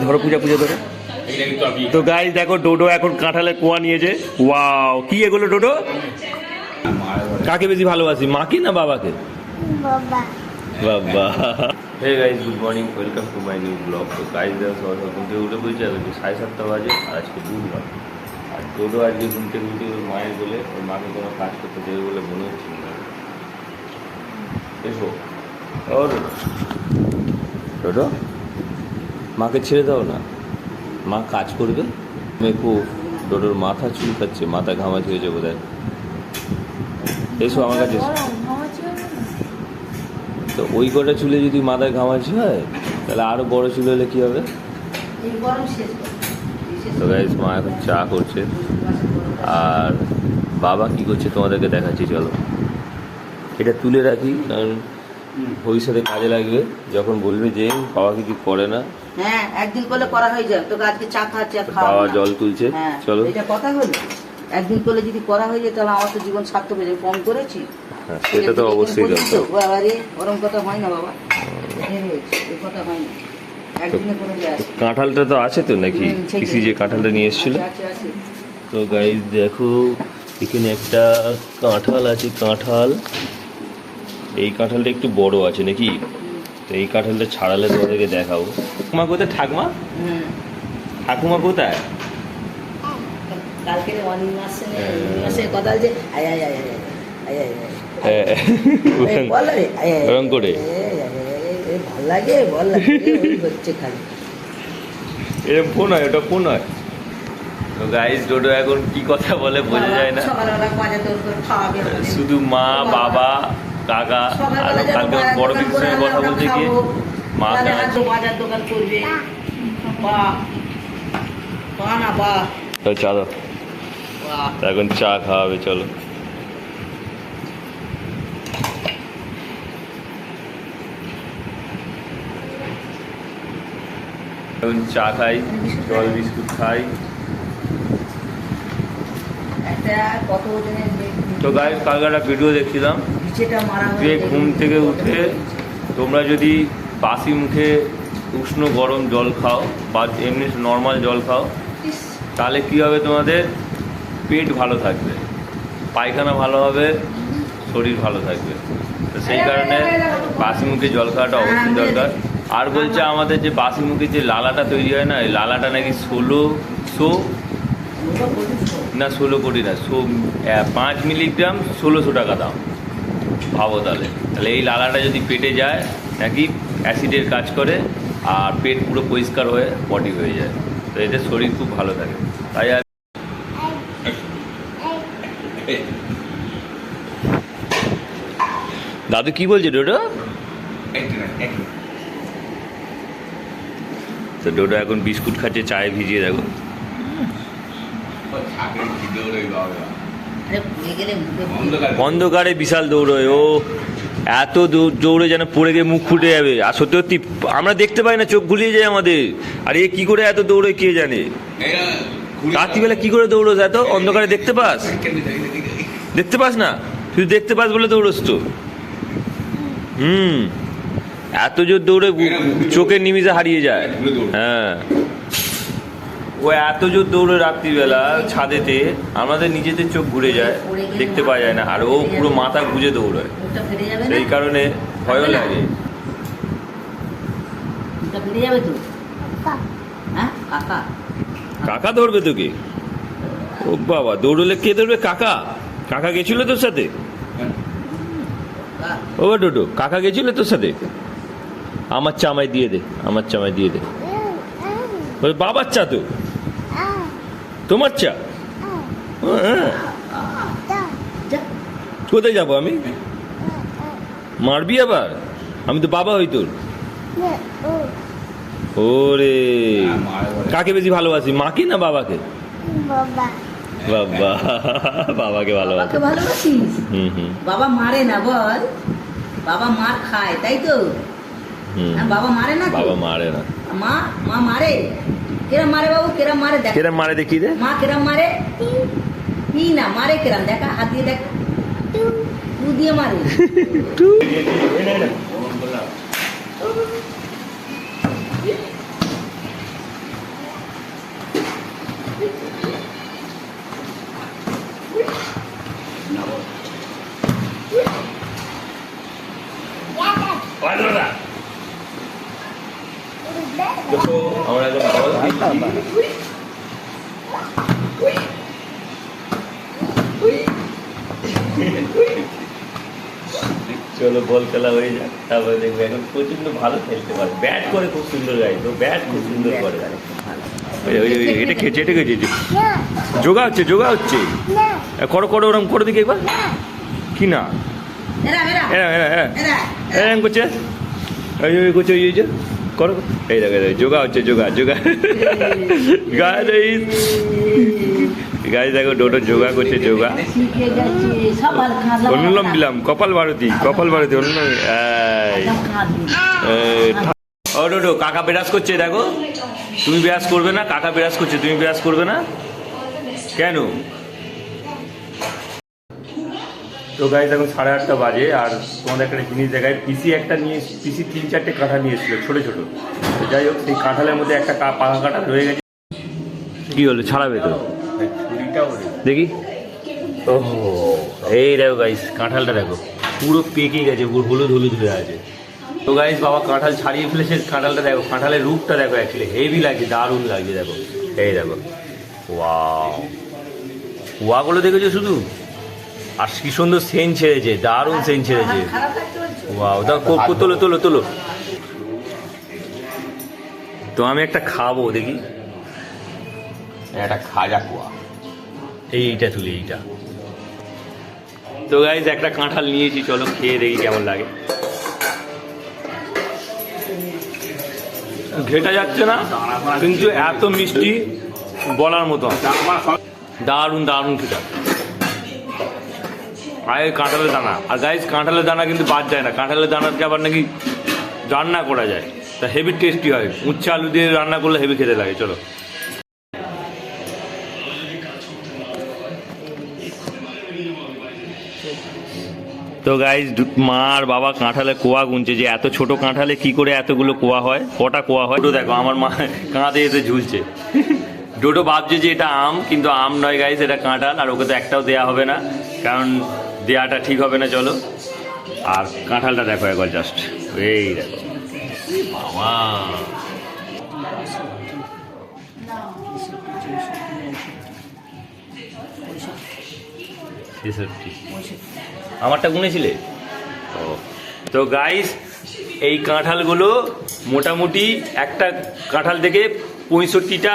ধরো পূজা পূজা ধরো। তো গাইস দেখো ডোডো এখন কাঁঠালের কোয়া নিয়েছে। ওয়াও, কি এগুলো ডোডো? কাকে বেশি ভালোবাসি, মাকে না বাবাকে? বাবা। বাবা। Hey guys, good morning, welcome to my new blog. তো গাইস দেখো সবাই ঘুম থেকে উঠে বলছে এখন 7:30 বাজে, আর আজকে বুধবার। আর ডোডো আজকে ঘুম থেকে উঠে ওর মায়ের বলে ওর মাকে কোনো কাজ করতে দেবে বলে মনে হচ্ছে না। এসো ওর ডোডো, মাকে ছেড়ে দাও না, মা কাজ করবে। মেকু ডোডোর মাথা চুলকাচ্ছে, মাথা ঘামাচি হয়েছে বোধ হয়। এসো আমার কাছে। তো ওই কটা চুলে যদি মাথায় ঘামাচি হয় তাহলে আরো বড় চুল হলে কি হবে? তো গাইস মা এখন চা করছে, আর বাবা কি করছে তোমাদেরকে দেখাচ্ছি। চলো এটা তুলে রাখি, কারণ ভবিষ্যতে কাজে লাগবে। যখন বলবে যে বাবা কিছু করে না, হ্যাঁ একদিন করলে করা হয়ে যায়। তোকে আজকে চা খাওয়াচ্ছি আর খাওয়া বাবা জল তুলছে। চলো এটা কথা হলো, একদিন করলে যদি করা হয়ে যায় তাহলে আমার তো জীবন সার্থক হয়ে যাবে। ফোন করেছি, হ্যাঁ সেটা তো অবশ্যই দরকার। বাবারে ওরম কথা হয় না বাবা, এই কথা হয় না, একদিনে করে যায়। কাঁঠালটা তো আছে তো নাকি? পিসি যে কাঁঠালটা নিয়ে এসেছিল। তো গাইস দেখো এখানে একটা কাঁঠাল আছে। কাঁঠাল, এই কাঁঠালটা একটু বড় আছে নাকি? তো এই কাঁঠালটা ছাড়ালে তোমাদেরকে দেখাবো। ঠাকুমা কোথায়? ঠাকুমা ঠাকুমা কোথায়? কালকে অনিল মাসে কথা যে আয় আয় আয় আয় আয় আয় গরম করে ভাল লাগে, ভাল লাগে হচ্ছে খালি এরকম ফোন হয়, ওটা ফোন হয়। তো গাইস ডোডো এখন কি কথা বলে বোঝা যায় না। শুধু মা, বাবা, কাকা, আর কালকে বড় পিসির সঙ্গে কথা বলতে গিয়ে মা বাজার দোকান করবে। তো চলো এখন চা খাওয়াবে। চলো এখন চা খাই, জল বিস্কুট খাই। তো গাইস কালকে একটা ভিডিও দেখছিলাম যে ঘুম থেকে উঠে তোমরা যদি বাসি মুখে উষ্ণ গরম জল খাও বা এমনি নর্মাল জল খাও তাহলে কী হবে? তোমাদের পেট ভালো থাকবে, পায়খানা ভালো হবে, শরীর ভালো থাকবে। তো সেই কারণে বাসি মুখে জল খাওয়াটা অবশ্যই দরকার। আর বলছে আমাদের যে বাসি মুখে যে লালাটা তৈরি হয় না, এই লালাটা নাকি 1600 না 16 কোটি না 5 মিলিগ্রাম 1600 টাকা দাম। ভাবো তাহলে এই লালাটা যদি পেটে যায় নাকি অ্যাসিডের কাজ করে, আর পেট পুরো পরিষ্কার হয়ে বডি হয়ে যায়। তো এতে শরীর খুব ভালো থাকে। তাই আর দাদু কি বলছে ডোডো? তো ডোডো এখন বিস্কুট খাচ্ছে, চায়ে ভিজিয়ে। দেখো অন্ধকারে বিশাল দৌড়োয় ও, এত দৌড়ে যেন পড়ে গিয়ে মুখ ফুটে যাবে। আর সত্যি সত্যি আমরা দেখতে পাই না, চোখ গুলিয়ে যায় আমাদের। আর এ কি করে এত দৌড়ে কে জানে? রাত্রিবেলা কি করে দৌড়োস এত অন্ধকারে? দেখতে পাস? দেখতে পাস না, তুই দেখতে পাস বলে দৌড়োস তো। এত জোর দৌড়ে চোখের নিমিষে হারিয়ে যায়। হ্যাঁ ও এত জোর দৌড়ে রাত্রিবেলা ছাদেতে, আমাদের নিজেদের চোখ ঘুরে যায়, দেখতে পাওয়া যায় না। আর ও পুরো মাথা গুঁজে দৌড়ায়, সেই কারণে ভয়ও লাগে। কাকা ধরবে তোকে? ও বাবা, দৌড়লে কে ধরবে? কাকা? কাকা গেছিল তোর সাথে? ও ডোডো, কাকা গেছিল তোর সাথে? আমার চামাই দিয়ে দে, আমার চামাই দিয়ে দে। বাবার চা তো তোমার চা? কোথায় যাবো আমি? মারবি আবার? আমি তো বাবা হই তোর। ওরে, কাকে বেশি ভালোবাসি, মাকে না বাবাকে? বাবা। বাবা, বাবাকে ভালোবাসিস। বাবা মারে না বল, বাবা মার খায় তাই তো? বাবা মারে না? বাবা মারে না। মা মারে? কেরাম মারে বাবু, কেরাম মারে? দেখ কেরাম মারে, দেখি রে মা কেরাম মারে। কি না মারে কেরাম? দেখা হাত দিয়ে দেখ, তু দিয়ে মারে। ভালো না। তো আমরা এখন বল দিচ্ছি। চলো বল খেলা হয়ে যাক, তারপরে দেখবে এখন প্রচন্ড ভালো খেলতে পারে, ব্যাট করে খুব সুন্দর গাই, তো ব্যাট খুব সুন্দর করে। এটা খেয়েছে, এটা খেয়েছে, যোগা হচ্ছে, যোগা হচ্ছে, করো করো ওরম করে দিকে একবার। কি না এরম করছে, ওই করছে, ওই যে করো, এই দেখো যোগা হচ্ছে, যোগা যোগা। গাছ দেখো ডোডো যোগা করছে, যোগা। অনুলম দিলাম, কপাল ভারতী, কপাল ভারতী, অনুলম। ও ডোডো কাকা বিরাজ করছে, দেখো তুমি বিরাজ করবে না, কাকা বিরাজ করছে, তুমি বিরাজ করবে না কেন? তো গাইজ এখন 8:30 বাজে, আর তোমাদের একটা জিনিস দেখায়, পিসি একটা নিয়ে, পিসি 3-4টে কাঁঠাল নিয়ে এসেছিল ছোটো ছোটো। তো যাই হোক, সেই কাঁঠালের মধ্যে একটা পাকা কাঁঠাল রয়ে গেছে। কি হলো, ছাড়াবে তো দেখি। ও এই দেখো গাইজ, কাঁঠালটা দেখো পুরো পেকে গেছে, পুরো হলুদ হলুদ হয়ে আছে। তো গাইজ বাবা কাঁঠাল ছাড়িয়ে ফেলেছে, কাঁঠালটা দেখো, কাঁঠালের রূপটা দেখো, অ্যাকচুয়ালি হেভি লাগছে, দারুণ লাগছে দেখো। এই দেখো, ওয়াও, কুয়াগুলো দেখেছো শুধু, আর কি সুন্দর সেন ছেড়েছে, দারুণ সেন ছেড়েছে। ওয়াও, দেখো তোলো তোলো তোলো। তো আমি একটা খাবো, দেখি একটা খাজা কুয়া, এইটা তুলি, এইটা। তো গাইজ একটা কাঁঠাল নিয়েছি, চলো খেয়ে দেখি কেমন লাগে। ঘেটা যাচ্ছে না, কিন্তু এত মিষ্টি বলার মতো, দারুণ দারুণ খেটা। আর কাঁঠালের দানা, আর গাইজ কাঁঠালের দানা কিন্তু বাদ যায় না, কাঁঠালের দানাকে আবার নাকি রান্না করা যায়, তা হেভি টেস্টি হয়, উচ্ছে আলু দিয়ে রান্না করলে হেভি খেতে লাগে। চলো তো গাইজ মা আর বাবা কাঁঠালে কোয়া গুনছে, যে এত ছোট কাঁঠালে কি করে এতগুলো কোয়া হয়, কটা কোয়া হয়। তো দেখো আমার মা কাঁধে এসে ঝুলছে। ডোডো ভাবছে যে এটা আম, কিন্তু আম নয় গাইজ, এটা কাঁঠাল, আর ওকে তো একটাও দেয়া হবে না, কারণ দেয়াটা ঠিক হবে না। চলো, আর কাঁঠালটা দেখো একবার জাস্ট, এই দেখো বাবা, আমারটা গুনেছিলে? ও, তো গাইস এই কাঁঠালগুলো মোটামুটি একটা কাঁঠাল থেকে 65টা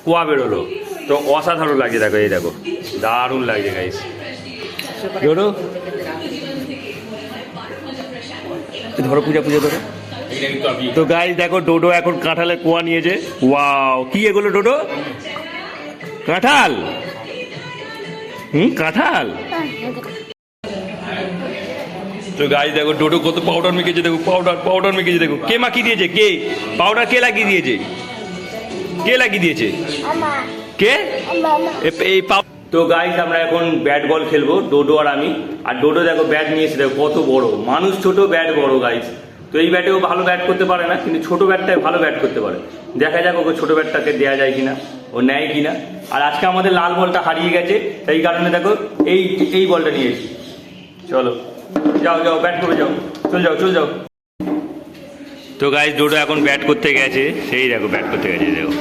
কোয়া বেরোলো, তো অসাধারণ লাগছে দেখো, এই দেখো দারুণ লাগছে গাইস। ধরো ধরো, পূজা পূজা ধরো। তো গাইস দেখো ডোডো এখন কাঁঠালের কোয়া নিয়েছে। ওয়াও, কি এগুলো ডোডো? কাঁঠাল? কাঁঠাল। তো গাইস দেখো ডোডো কত পাউডার মেখেছে, দেখো পাউডার পাউডার মেখেছে, দেখো কে মাখিয়ে দিয়েছে, কে পাউডার কে লাগিয়ে দিয়েছে, কে লাগিয়ে দিয়েছে, কে এই। তো গাইস আমরা এখন ব্যাট বল খেলবো, ডোডো আর আমি। আর ডোডো দেখো ব্যাট নিয়ে এসে দেখো কত বড়, মানুষ ছোট ব্যাট বড় গাইস। তো এই ব্যাটেও ভালো ব্যাট করতে পারে না, কিন্তু ছোট ব্যাটটাই ভালো ব্যাট করতে পারে। দেখা যাক ওকে ছোট ব্যাটটাকে দেওয়া যায় কিনা, ও নেয় কিনা। আর আজকে আমাদের লাল বলটা হারিয়ে গেছে, সেই কারণে দেখো এই বলটা নিয়ে এসেছি। চলো যাও যাও, ব্যাট করে যাও, চল যাও চল যাও। তো গাইস ডোডো এখন ব্যাট করতে গেছে, সেই দেখো ব্যাট করতে গেছে, দেখো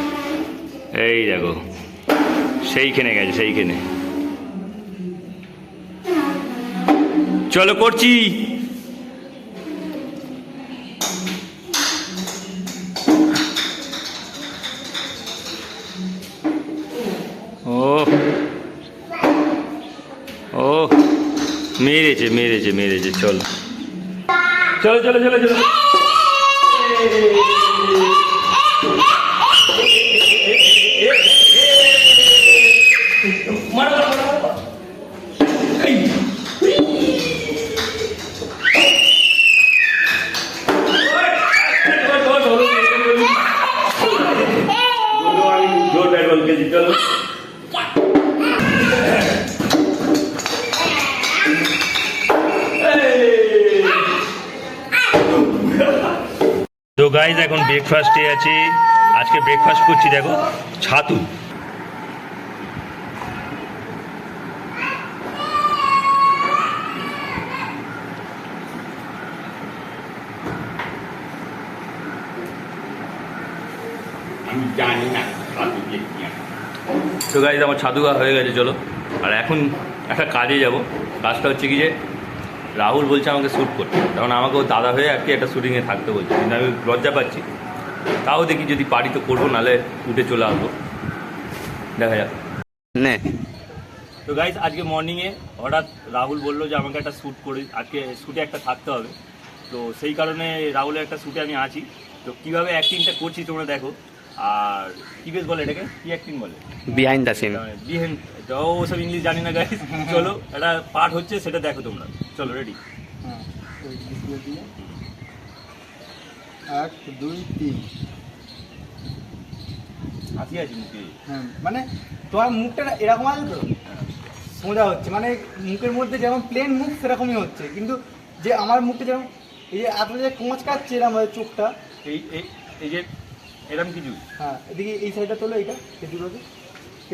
এই দেখো সেইখানে গেছে, সেইখানে। চলো করছি। ও ও মেরেছে মেরেছে মেরেছে, চলো চলো চলো চলো চলো। জোর ব্যাট বল খেলছি, চলো। তো গাইজ এখন ব্রেকফাস্টে আছে, আজকে ব্রেকফাস্ট করছি দেখো ছাতু। আমি জানি না ছাদু যে কি আছে। তো গাইজ আমার ছাদু হয়ে গেছে, চলো। আর এখন একটা কাজে যাব। কাজটা হচ্ছে কি যে রাহুল বলছে আমাকে শ্যুট করতে, তখন আমাকে ও দাদা হয়ে আর কি একটা শ্যুটিংয়ে থাকতে বলছে, কিন্তু আমি লজ্জা পাচ্ছি। তাও দেখি যদি পারি তো করবো, নাহলে উঠে চলে আসবো, দেখা যাক। নে তো গাইজ আজকে মর্নিংয়ে হঠাৎ রাহুল বললো যে আমাকে একটা শ্যুট করে, আজকে শ্যুটে একটা থাকতে হবে। তো সেই কারণে রাহুলের একটা শ্যুটে আমি আছি। তো কীভাবে অ্যাক্টিংটা করছি তোমরা দেখো। আর কি বেশ বলে এটাকে, কি অ্যাক্টিং বলে? Behind the scene. বিহাইন্ড, ও সব ইংলিশ জানি না গাইজ। চলো একটা পার্ট হচ্ছে, সেটা দেখো তোমরা। চলো রেডি। হ্যাঁ, ওই ডিসপ্লে দিয়ে 1 2 3। হাসি আছে মুখে। হ্যাঁ, মানে তোমার মুখটা এরকম আছে তো, সোজা হচ্ছে, মানে মুখের মধ্যে যেমন প্লেন মুখ সেরকমই হচ্ছে, কিন্তু যে আমার মুখটা যেমন এই যে আপনার যে কোঁচ কাটছে এরকম হয় চোখটা। এই এই এই যে এরকম কিছু। হ্যাঁ, এদিকে এই সাইডটা তোলো, এইটা এদিকে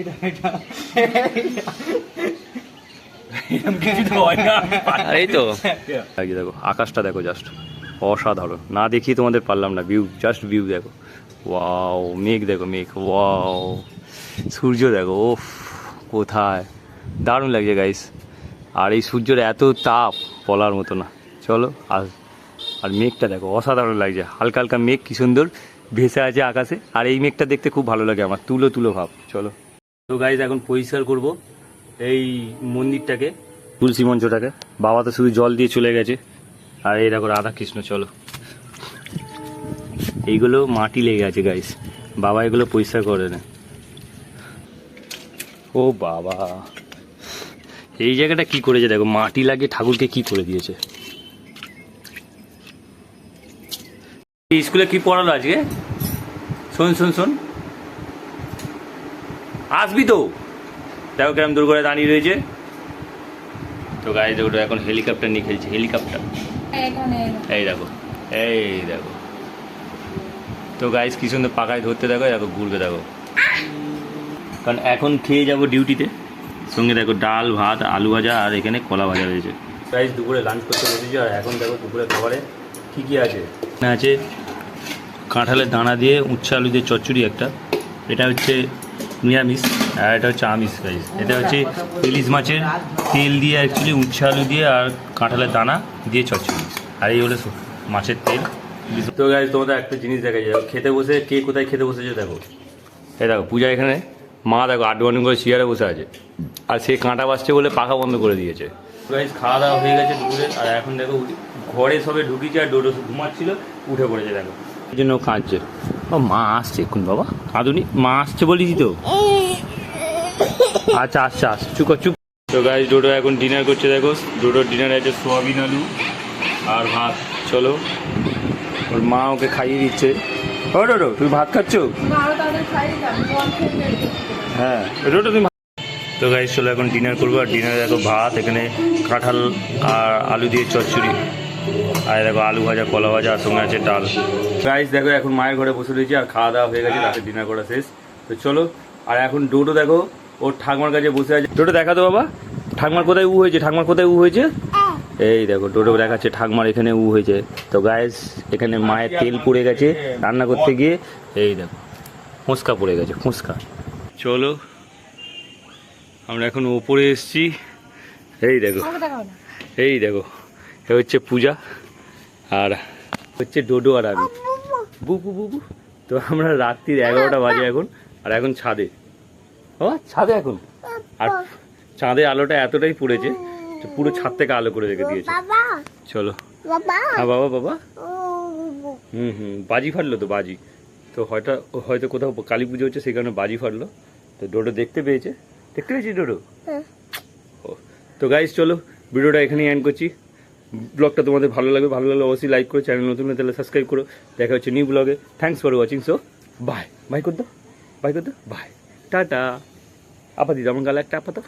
এটা এটা এরকম কিছু তো হয় না। আর এই তো আগে দেখো আকাশটা দেখো, জাস্ট অসাধারণ। না দেখিয়ে তোমাদের পারলাম না, ভিউ, জাস্ট ভিউ দেখো। ওয়াও, মেঘ দেখো, মেঘ, ওয়াও, সূর্য দেখো, ওফ কোথায়, দারুণ লাগছে গাইস। আর এই সূর্যের এত তাপ বলার মতো না। চলো আর মেঘটা দেখো, অসাধারণ লাগছে। হালকা হালকা মেঘ কি সুন্দর ভেসে আছে আকাশে। আর এই মেঘটা দেখতে খুব ভালো লাগে আমার, তুলো তুলো ভাব। চলো তো গাইস এখন পরিষ্কার করব এই মন্দিরটাকে, তুলসী মঞ্চটাকে। বাবা তো শুধু জল দিয়ে চলে গেছে। আর এই দেখো রাধাকৃষ্ণ। চলো, এইগুলো মাটি লেগে আছে গাইস, বাবা এগুলো পরিষ্কার করে না। ও বাবা, এই জায়গাটা কি করেছে দেখো, মাটি লাগিয়ে ঠাকুরকে কি করে দিয়েছে। স্কুলে কি পড়ালো আজকে? শোন শোন শোন, আসবি তো? দেখো কেমন দূর করে দাঁড়িয়ে রয়েছে। তো গাড়ি দেখো এখন হেলিকপ্টার নিয়ে খেলছে, হেলিকপ্টার। এই দেখো, এই দেখো। তো গাইস কি সুন্দর পাকায় ধরতে দেখো, দেখো ঘুরবে দেখো। কারণ এখন খেয়ে যাব ডিউটিতে, সঙ্গে দেখো ডাল ভাত আলু ভাজা আর এখানে কলা ভাজা রয়েছে। গাইস দুপুরে লাঞ্চ করতে বসেছি। আর এখন দেখো দুপুরে খাবারে কী কী আছে। আছে কাঁঠালের দানা দিয়ে উচ্ছে আলু দিয়ে চচ্চড়ি একটা, এটা হচ্ছে নিরামিষ। আর এটা হচ্ছে আমিষ গাইস। এটা হচ্ছে ইলিশ মাছের তেল দিয়ে অ্যাকচুয়ালি উচ্ছে আলু দিয়ে আর কাঁঠালের দানা দিয়ে চচ্চড়ি। আর এই হলো মাছের তেল। তো গাইস তোমাদের একটা জিনিস দেখা যায়, খেতে বসে কে কোথায় খেতে বসেছে দেখো। এই দেখো পূজা এখানে, মা দেখো আড্ডাবানি করে চেয়ারে বসে আছে। আর সে কাঁটা বাসছে বলে পাখা বন্ধ করে দিয়েছে। গাইস খাওয়া দাওয়া হয়ে গেছে দুপুরে। আর এখন দেখো ঘরে সবে ঢুকিয়েছে, আর ডোডো ঘুমাচ্ছিল, উঠে পড়েছে দেখো, এই জন্য কাঁদছে। ও মা আসছে এখন, বাবা আদুনি মা আসছে বলিছি তো। আচ্ছা আচ্ছা আচ্ছা, চুপ চুপ। তো গাইস ডোডো এখন ডিনার করছে দেখো। ডোডোর ডিনারে আছে সোয়াবিন আলু আর ভাত। চলো, ওর মা ওকে খাইয়ে দিচ্ছে। ও ডোডো তুমি ভাত খাচ্ছ? হ্যাঁ ডোডো তুমি। তো গাইস চলো এখন ডিনার করবো। আর ডিনারে দেখো ভাত, এখানে কাঁঠাল আর আলু দিয়ে চচ্চড়ি, আর দেখো আলু ভাজা কলা ভাজা, আর সঙ্গে আছে ডাল। গাইস দেখো এখন মায়ের ঘরে বসে রয়েছি, আর খাওয়া দাওয়া হয়ে গেছে, রাতে ডিনার করা শেষ। তো চলো, আর এখন ডোডো দেখো ওর ঠাকুমার কাছে বসে আছে। ডোডো দেখা তো বাবা, ঠাকুমার কোথায় উ হয়েছে, ঠাকুমার কোথায় উ হয়েছে। এই দেখো ডোডো দেখাচ্ছে ঠাকুমার এখানে উ হয়েছে। তো গাইস এখানে মায়ের তেল পড়ে গেছে রান্না করতে গিয়ে, এই দেখো ফুঁসকা পড়ে গেছে, ফুঁসকা। চলো আমরা এখন ওপরে এসছি। এই দেখো, এই দেখো এ হচ্ছে পূজা, আর হচ্ছে ডোডো আর আমি, বুবু বুবু। তো আমরা রাত্রির 11টা বাজে এখন, আর এখন ছাদে। ও ছাদে এখন, আর চাঁদের আলোটা এতটাই পড়েছে পুরো ছাদ থেকে আলো করে রেখে দিয়েছে। চলো হ্যাঁ বাবা বাবা। বাজি ফাটলো তো, বাজি তো হয়তো কোথাও কালী পুজো হচ্ছে সেই কারণে বাজি ফাটলো। তো ডোডো দেখতে পেয়েছি ডোডো। ও তো গাইস চলো ভিডিওটা এখানেই এন্ড করছি। ব্লগটা তোমাদের ভালো লাগলে অবশ্যই লাইক করো, চ্যানেল নতুন হলে তাহলে সাবস্ক্রাইব করো। দেখা হচ্ছে নিউ ব্লগে। Thanks for watching. So bye bye কর দাও, বাই কর দাও, বাই টাটা। আপা দিদি আমার গালে একটা আপা তো।